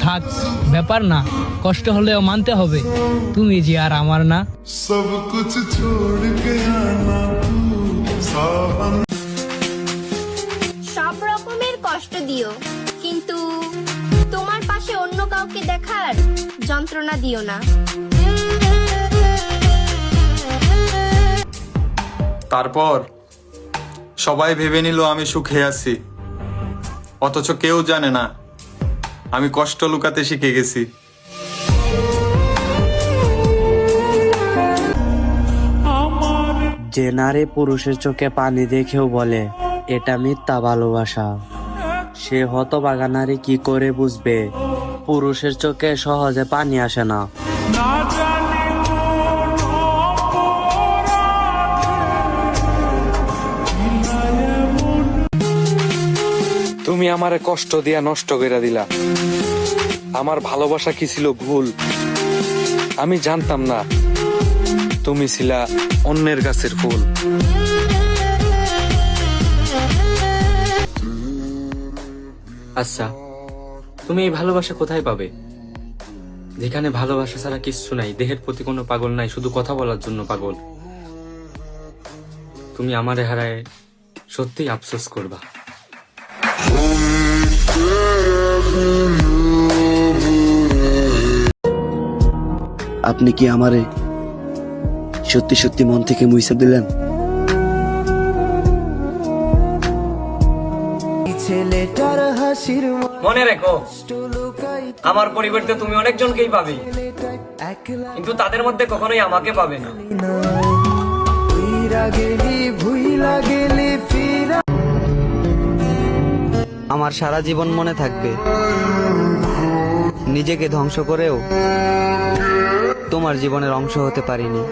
থাক, ব্যাপার না, কষ্ট হলেও মানতে হবে, তুমি যে আর আমার না। সব কুছ ছোড় কে আনা তু সাবন। সব রকমের কষ্ট দিও, কিন্তু তোমার পাশে অন্য কাউকে দেখার যন্ত্রণা দিও না। তারপর সবাই ভেবে নিল আমি সুখে আছি, অথচ কেউ জানে না আমি কষ্ট লুকাতে শিখে গেছি। যে নারী পুরুষের চোখে পানি দেখেও বলে এটা মিথ্যা ভালোবাসা, সে হতভাগা নারী কি করে বুঝবে পুরুষের চোখে সহজে পানি আসে না। তুমি আমারে কষ্ট দিয়া নষ্ট করে দিলা। আমার ভালোবাসা কি ছিল ভুল? আমি জানতাম না তুমি ছিলা অন্যের গাছের ফুল। আচ্ছা, তুমি এই ভালোবাসা কোথায় পাবে, যেখানে ভালোবাসা ছাড়া কিচ্ছু নাই, দেহের প্রতি কোনো পাগল নাই, শুধু কথা বলার জন্য পাগল? তুমি আমারে হারায় সত্যিই আফসোস করবা। আপনি কি আমারে সত্যি সত্যি মন থেকে মুইসা দিলেন? মনে রেখো, আমার পরিবর্তে তুমি অনেকজনকেই পাবে, কিন্তু তাদের মধ্যে কখনোই আমাকে পাবে না। আমার সারা জীবন মনে থাকবে, নিজেকে ধ্বংস করেও তোমার জীবনের অংশ হতে পারিনি।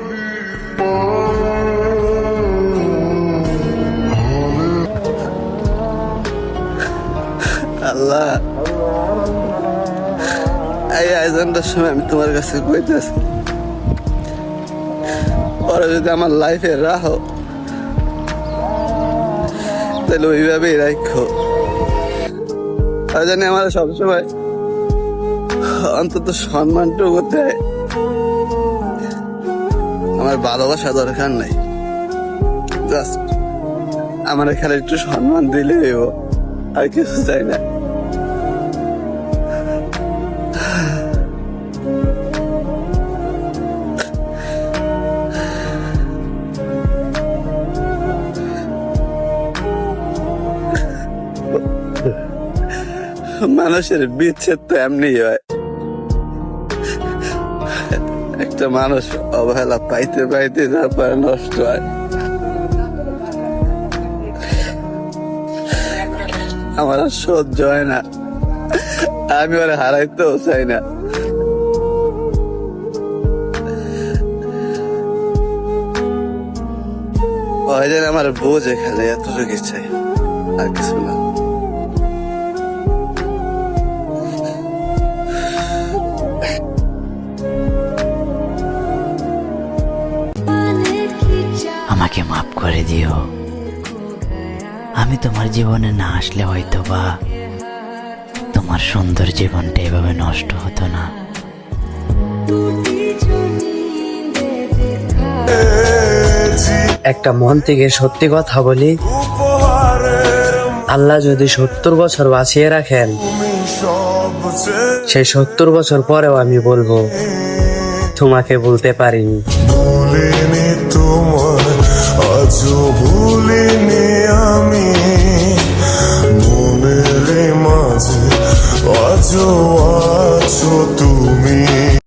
আল্লাহ, এই আয়োজনটার সময় আমি তোমার কাছে কইতেছি, পরে যদি আমার লাইফে রাখো তাহলে ওইভাবেই রাখো। আর জানি আমার সবসময় অন্তত সম্মানটুকু দেয়। আমার ভালোবাসা দরকার নাই, জাস্ট আমার এখানে একটু সম্মান দিলে আর কিছু চাই না। মানুষের বিচ্ছেদ তো এমনি হয়, একটা মানুষ অবহেলা পাইতে পাইতে তারপরে নষ্ট হয়। আমার আর সহ্য হয় না, আমি ওরা হারাইতেও চাই না। ওই যেন আমার বোঝে খালি এতটুকু চাই, আর কিছু না। আমাকে মাফ করে দিও, আমি তোমার জীবনে না আসলে হয়তো বা তোমার সুন্দর জীবনটা এভাবে নষ্ট হতো না। একটা মন থেকে সত্যি কথা বলি, আল্লাহ যদি 70 বছর বাঁচিয়ে রাখেন, সেই 70 বছর পরেও আমি বলবো তোমাকে বলতে পারিনি। ভুলিনি তোমার, আজও ভুলিনি আমি, মনের মাঝে আজও আছো তুমি।